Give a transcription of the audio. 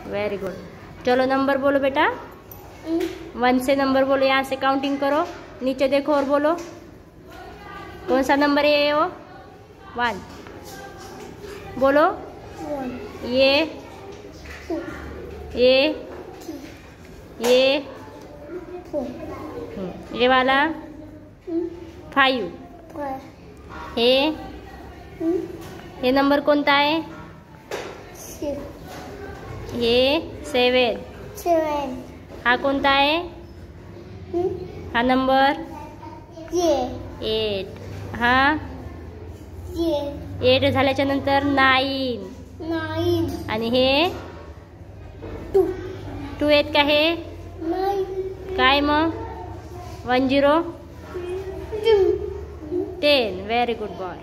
Very good. चलो number बोलो बेटा। 1 से नंबर बोलो, यहाँ से काउंटिंग करो, नीचे देखो और बोलो कौन सा नंबर है ये। वो 1 बोलो। ये ये वाला 5। हे नंबर कोणता आहे? हे 7। हा कोणता आहे? हा नंबर 8। हा 8 झाल्याच्या नंतर 9 आणि हे 2 आहेत का? हे काय मग? 1 0 10। Very good boy.